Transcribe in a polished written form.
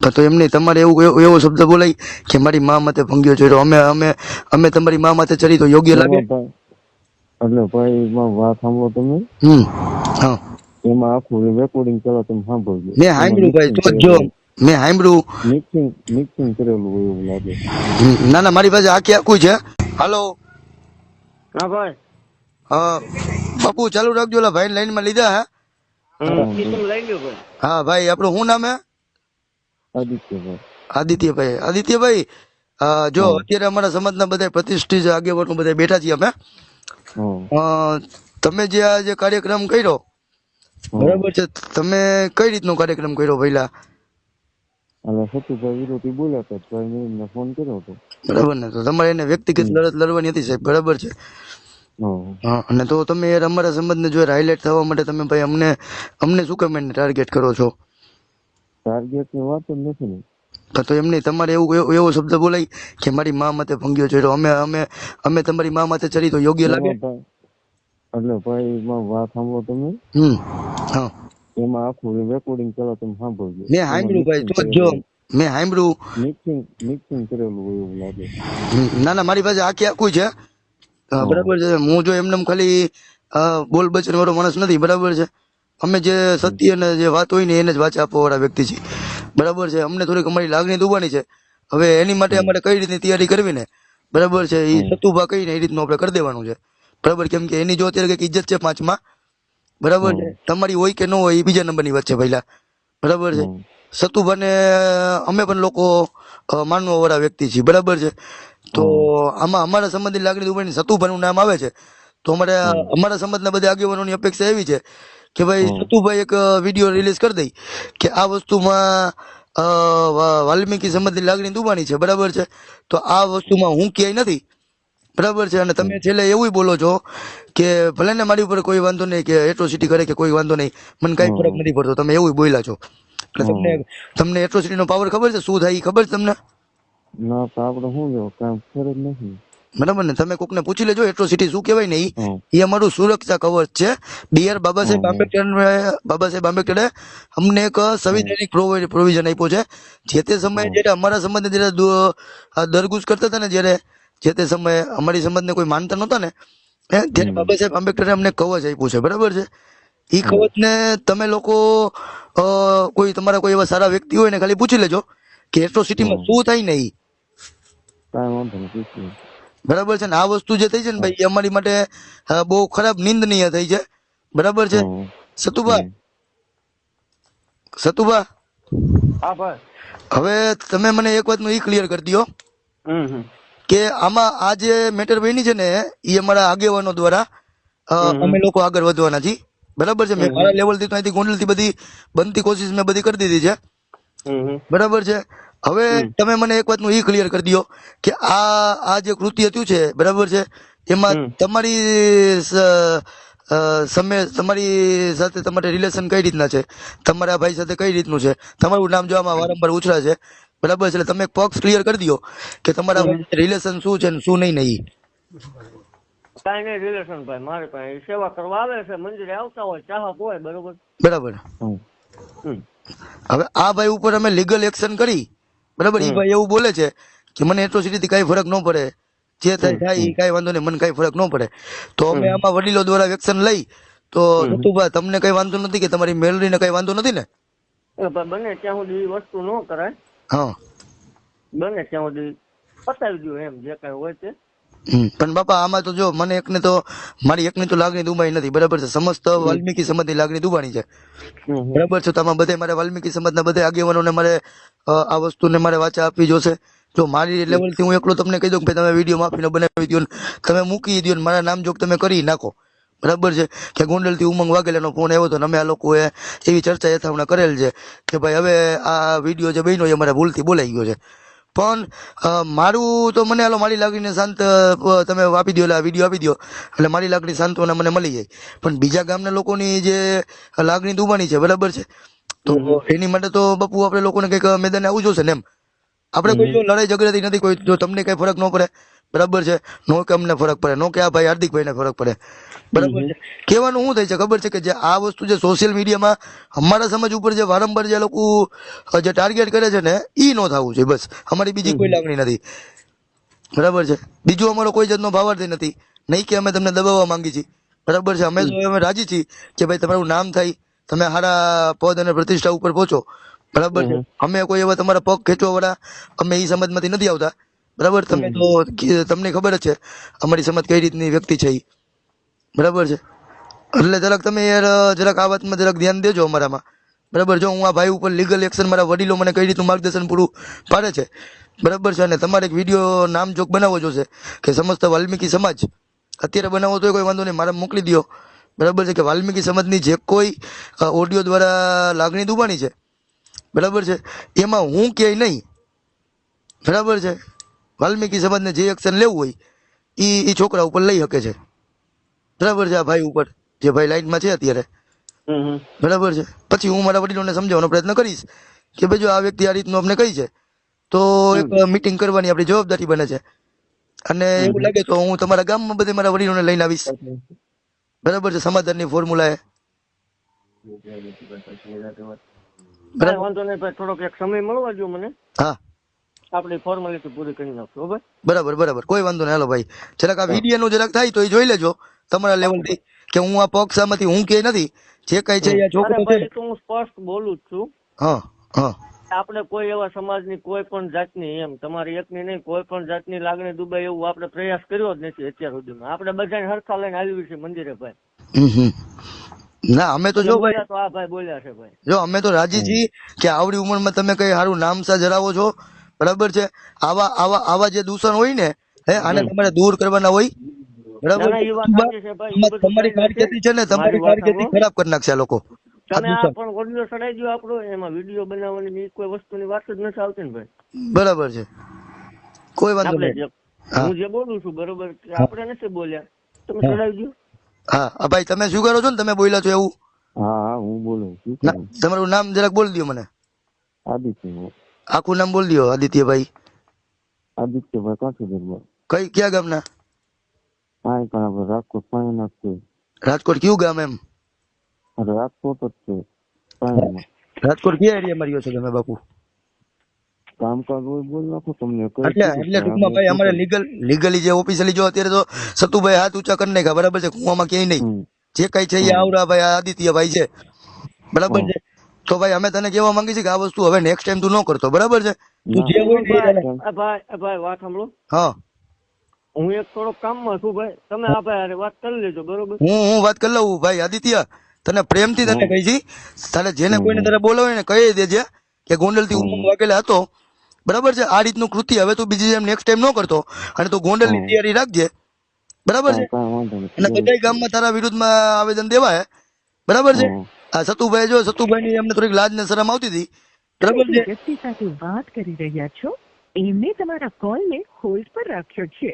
તો એમ નહીં, તમારે એવો શબ્દ બોલાય કે મારી મા માથે ભંગ્યો ચોર્યો, અમે અમે અમે તમારી મા માથે ચડી તો યોગ્ય લાગે? એટલે ભાઈ વાત સાંભળો તમે. હા, એમાં આખું રેકોર્ડિંગ કરો, તમે સાંભળજો. મેં સાંભળ્યું ભાઈ, તો જો મેં સાંભળ્યું. મિક્સિંગ કરેલું હોય એવું લાગે. ના ના, મારી પાસે આખું છે. હાલો. હા ભાઈ. હા બાપુ ચાલુ રાખજો, ઓલા ભાઈ લાઈન માં લીધા હે. હા ભાઈ, આપણું શું નામ હે? આદિત્યભાઈ. આદિત્યભાઈ, જો અત્યારે અમારા સમાજના બધા પ્રતિષ્ઠિત આગેવાનો બધા બેઠા છીએ અમે. તમે જે આ જે કાર્યક્રમ કર્યો, બરાબર છે, તમે કઈ રીતનો કાર્યક્રમ કર્યો પહેલા? સતુભાઈ વિરોધી બોલ્યા હતા, મેં ફોન કર્યો હતો. બરાબર ને, તો તમારે એને વ્યક્તિગત લડત લડવાની હતી સાહેબ, બરાબર છે. હા, અને તો તમે યાર અમારા સંબંધને જો હાઇલાઇટ થવા માટે તમે ભાઈ અમને શું કેમ એને ટાર્ગેટ કરો છો? ટાર્ગેટ ની વાત જ નથી ને. તો એમ નહીં, તમારે એવો શબ્દ બોલાય કે મારી મા માથે ભંગ્યો ચોર્યો, અમે અમે અમે તમારી મા માથે ચડી તો યોગ્ય લાગે? એટલે ભાઈ વાત સાંભળો તમે. હા, એમાં આખું રેકોર્ડિંગ કરો, તમે સાંભળજો. મેં સાંભળ્યું ભાઈ, તો જો મેં સાંભળ્યું. મિક્સિંગ કરેલું હોય એવું લાગે. ના ના, મારી પાસે આખું છે, બરાબર છે. હું જો એમને ખાલી બોલ બચન વાળો માણસ નથી, બરાબર છે. અમે જે સત્ય અને જે વાત હોય ને એને જ વાંચા આપવા વાળા વ્યક્તિ છીએ, બરાબર છે. અમને થોડીક અમારી લાગણી દુબાની છે. હવે એની માટે અમારે કઈ રીતની તૈયારી કરવી ને, બરાબર છે, એ સતુભા કહીને એ રીતનું આપણે કરી દેવાનું છે, બરાબર. કેમ કે એની જો અત્યારે કઈક ઇજ્જત છે 5માં, બરાબર છે. તમારી હોય કે ન હોય એ બીજા નંબરની વાત છે પહેલા, બરાબર છે. સતુભાને અમે પણ લોકો માનવા વાળા વ્યક્તિ છીએ, બરાબર છે. તો આમાં અમારા સંબંધની લાગણી દુબાની સતુભાનું નામ આવે છે, તો અમારા સમાજના બધા આગેવાનોની અપેક્ષા એવી છે કે ભાઈ સતુભાઈ એક વિડીયો રિલીઝ કરી દઈ કે આ વસ્તુમાં વાલ્મીકી સમાજની લાગણી દુબાની છે, બરાબર છે. તો આ વસ્તુમાં હું ક્યાંય નથી, બરાબર છે. અને તમે છેલ્લે એવું બોલો છો કે ભલે ને મારી ઉપર કોઈ વાંધો નહીં, કે એટ્રોસિટી કરે કે કોઈ વાંધો નહીં, મને કઈ ફરક નથી પડતો, તમે એવું બોલ્યા છો. એટલે તમને એટ્રોસિટી નો પાવર ખબર છે શું થાય એ ખબર છે તમને? ના, તો આપણે શું જો કામ ફરજ નથી, બરાબર ને. તમે કોકને પૂછી લેજો એટ્રોસિટી શું કહેવાય ને, એ અમારું સુરક્ષા કવચ છે. ડીઆર બાબા સાહેબ આંબેડકરે અમને એક સંવિધાનિક પ્રોવિઝન આપ્યો છે. જે તે સમયે જયારે અમારા સંબંધને જયારે દરગુજ કરતા હતા ને, જયારે જે તે સમયે અમારી સંબંધને કોઈ માનતા નહોતા ને, ત્યારે બાબા સાહેબ આંબેડકરે અમને કવચ આપ્યું છે, બરાબર છે. એ કવચને તમે લોકો કોઈ તમારા કોઈ એવા સારા વ્યક્તિ હોય ને ખાલી પૂછી લેજો કે એટ્રોસિટીમાં શું થાય ને એ, બરાબર છે ને. આ વસ્તુ જે થઈ છે ને ભાઈ, અમારી માટે બહુ ખરાબ નિંદનીય થઈ છે, બરાબર છે. સતુભા હવે તમે મને એક વાતનું ઈ ક્લિયર કરી દો કે આમાં આ જે મેટર બની છે ને, એ અમારા આગેવાનો દ્વારા અમે લોકો આગળ વધવાના છીએ, બરાબર છે. મેં મારા લેવલ થી તો અહીંથી ગોંડલ થી બધી બનતી કોશિશ મેં બધી કરી દીધી છે, બરાબર છે. હવે તમે મને એક વાતનું ઈ ક્લિયર કરી દો કે આ જે કૃત્ય થયું છે, બરાબર છે, એમાં તમારી સાથે તમારે રિલેશન કઈ રીતના છે, તમારા ભાઈ સાથે કઈ રીતનું છે, તમારું નામ જો આમાં વારંવાર ઉછળા છે, બરાબર છે. એટલે તમે એક પક્ષ ક્લિયર કરી દો કે તમારા રિલેશન શું છે ને શું નહીં. કઈ નહીં રિલેશન ભાઈ, મારે પાસે સેવા કરવા આવે છે, મંદિરે આવતા હોય, ચાહક હોય, બરોબર, બરાબર. હવે આ ભાઈ ઉપર અમે લીગલ એક્શન કરી, બરાબર. એ ભાઈ એવું બોલે છે કે મને એટ્રોસિટી થી કઈ ફરક ન પડે, જે થાય એ કઈ વાંધો નહીં, મને કઈ ફરક ન પડે. તો અમે આમાં વડીલો દ્વારા એક્શન લઈ તો સતુભા તમને કઈ વાંધો નથી કે તમારી મેલરી ને કઈ વાંધો નથી ને? બને ત્યાં સુધી વસ્તુ ન કરાય. હા, બને ત્યાં સુધી પતાવી દો એમ, જે કઈ હોય તે. પણ બાપા આમાં તો જો મને એકને તો મારી એકની તો લાગણી દુબાઈ નથી, બરાબર છે. સમસ્ત વાલ્મીકી સમાજની લાગણી દુબાણી છે, બરાબર છે. તો આમાં બધા મારે વાલ્મીકી સમાજના બધા આગેવાનોને મારે આ વસ્તુને મારે વાચા આપવી જોશે. જો મારી લેવલ થી હું એકલો તમને કહી દઉં કે તમે વિડીયો માફીને બનાવી દો, તમે મૂકી દો, મારા નામ જોગ તમે કરી નાખો, બરાબર છે. કે ગોંડલ થી ઉમંગ વાઘેલાનો ફોન આવ્યો હતો ને અમે આ લોકોએ એવી ચર્ચા યથાવણા કરેલ છે કે ભાઈ હવે આ વિડીયો જે બન્યો એ મારા ભૂલથી બોલાઈ ગયો છે. પણ મારું તો મને હાલો મારી લાગણીને શાંત તમે આપી દો, આ વિડીયો આપી દો એટલે મારી લાગણી સાંત્વના મને મળી જાય. પણ બીજા ગામના લોકોની જે લાગણી દુબાની છે, બરાબર છે, તો એની માટે તો બાપુ આપણે લોકોને કઈક મેદાને આવવું જોશે ને એમ. આપણે કોઈ જો લડાઈ ઝઘડાથી નથી, કોઈ જો તમને કઈ ફરક ન પડે, બરાબર છે, નો કે અમને ફરક પડે, નો કે આ ભાઈ હાર્દિકભાઈ ને ફરક પડે, બરાબર છે. કહેવાનું શું થાય છે ખબર છે કે જે આ વસ્તુ જે સોશિયલ મીડિયામાં અમારા સમાજ ઉપર જે વારંવાર જે લોકો જે ટાર્ગેટ કરે છે ને ઈ ન થવું જોઈએ. બસ અમારી બીજી કોઈ લાગણી નથી. બરાબર છે. બીજું અમારો કોઈ જાતનો ભાવાર્થ નથી. નહીં કે અમે તમને દબાવવા માંગી છીએ. બરાબર છે. અમે રાજી છીએ કે ભાઈ તમારું નામ થાય, તમે સારા પદ અને પ્રતિષ્ઠા ઉપર પહોંચો. બરાબર છે. અમે કોઈ એવા તમારા પગ ખેંચવા વાળા અમે ઈ સમાજમાંથી નથી આવતા. બરાબર. તમે તો તમને ખબર જ છે અમારી સમાજ કઈ રીતની વ્યક્તિ છે ઈ. બરાબર છે. એટલે જરાક તમે યાર જરાક આ વાતમાં જરાક ધ્યાન દેજો અમારામાં. બરાબર. જો હું આ ભાઈ ઉપર લીગલ એક્શન, મારા વડીલો મને કઈ રીતનું માર્ગદર્શન પૂરું પાડે છે. બરાબર છે. અને તમારે એક વિડીયો નામજોગ બનાવવો જોશે કે સમસ્ત વાલ્મીકી સમાજ, અત્યારે બનાવો તો કોઈ વાંધો નહીં, મારા મોકલી દો. બરાબર છે. કે વાલ્મીકી સમાજની જે કોઈ ઓડિયો દ્વારા લાગણી દુબાણી છે, બરાબર છે, એમાં હું ક્યાંય નહીં. બરાબર છે. વાલ્મીકી સમાજને જે એક્શન લેવું હોય એ છોકરા ઉપર લઈ શકે છે. બરાબર છે. આ ભાઈ ઉપર, જે ભાઈ લાઈનમાં છે અત્યારે, બરાબર છે. પછી હું મારા વડીલોને સમજાવવાનો પ્રયત્ન કરીશ કે ભાઈ જો આ વ્યક્તિ આ રીતનું અમને કહી છે તો એક મીટિંગ કરવાની આપણી જવાબદારી બને છે. અને એવું લાગે તો હું તમારા ગામમાં બધે મારા વડીલોને લઈને આવીશ. બરાબર છે. સમાધાનની ફોર્મ્યુલા કાંઈ વાંધો નહીં ભાઈ, થોડોક એક સમય મળવા જો મને, હા આપણી ફોર્માલિટી પૂરી કરી નાખશું. હો ભાઈ. બરાબર બરાબર, કોઈ વાંધો નહીં. હાલો ભાઈ, જરાક આ વિડીયો નું જરાક થાય તો એ જોઈ લેજો તમારા લેવલથી કે હું આ પક્ષામાંથી હું કે નથી, જે કઈ છે એ છોકરો અરે છે. ભાઈ, એ તો હું સ્પષ્ટ બોલું જ છું. હા હા આપણે કોઈ એવા સમાજની કોઈ પણ જાતની, એમ તમારી એકની નહીં, કોઈ પણ જાતની લાગણી દુબાય એવું આપણે પ્રયાસ કર્યો જ નથી અત્યાર સુધીમાં. આપણે બધાને હરખા લઈને આવી છે મંદિરે ભાઈ. હમ. ના અમે તો જો ભાઈ, બોલ્યા તો આ ભાઈ બોલ્યા છે ભાઈ. જો અમે તો રાજી છીએ કે આવડી ઉંમરમાં તમે કઈ સારું નામસા ધરાવો છો. બરાબર છે. આવા આવા આવા જે દૂષણ હોય ને આને તમારે દૂર કરવાના હોય. બરાબર. ના, એ વાત સાચી છે ભાઈ. એ બધું તમારી કઈ નથી. કારકિર્દી છે ને, તમારી કારકિર્દી ખરાબ કરી નાખશે આ લોકો. તમે આ પણ ઓડિયો ચડાઈ દો આપણો, એમાં વિડીયો બનાવવાની એ કોઈ વસ્તુની વાત જ નથી આવતી ને ભાઈ. બરાબર છે. કોઈ વાંધો આપણે નહીં. હું જે બોલું છું બરોબર, આપણે નથી બોલ્યા, તમે ચડાવી દો. હા ભાઈ, તમે શું કરો છો ને, તમે બોલ્યા છો એવું? હા હા, હું બોલું છું. તમારું નામ જરાક બોલી દો મને. આદિત્ય. આખું નામ બોલી દો. આદિત્યભાઈ. આદિત્યભાઈ કાઠીગઢ. કઈ ક્યાં ગામના? હા, પણ રાજકોટ પાણી નાખશે. રાજકોટ કયું ગામ? એમ રાજકોટ જ છે પાણીમાં. રાજકોટ કયા એરિયામાં રહ્યો છો તમે બાપુ? કામકાજ હોય બોલ નાખો તમને. એટલે ટૂંકમાં ભાઈ અમારે લીગલી જે ઓફિશિયલી જો અત્યારે તો સતુભાઈ હાથ ઊંચા કરી નાખ્યા. બરાબર છે. કુવામાં ક્યાંય નહીં. જે કઈ છે એ આવડા ભાઈ આદિત્યભાઈ છે. બરાબર છે. તો ભાઈ અમે તને કહેવા માંગી છીએ કે આ વસ્તુ હવે નેક્સ્ટ ટાઈમ તું ન કરતો. બરાબર છે. તું જે હોય ભાઈ વાત સાંભળો. હા, હું એક થોડોક કામમાં છું ભાઈ, તમે આ ભાઈ હારે વાત કરી લેજો. બરોબર. હું વાત કરી લઉં ભાઈ. આદિત્ય, તને પ્રેમથી તને કહી છી, તારે જેને કોઈને તારે બોલાવે ને કહી દેજે કે ગોંડલ થી ઉમંગ વાગેલા હતો. બરાબર છે. આ રીતનું કૃત્ય હવે તું બીજી જેમ નેક્સ્ટ ટાઈમ ન કરતો, અને તું ગોંડલ ની તૈયારી રાખજે. બરાબર છે. અને બધા ગામમાં તારા વિરુદ્ધમાં આવેદન દેવાય. બરાબર છે. આ સતુભાઈ, જો સતુભાઈ ની એમને થોડીક લાજ ને શરમ આવતી હતી. બરાબર છે. વ્યક્તિ સાથે વાત કરી રહ્યા છો એમને તમારા કોલને હોલ્ડ પર રાખ્યો છે.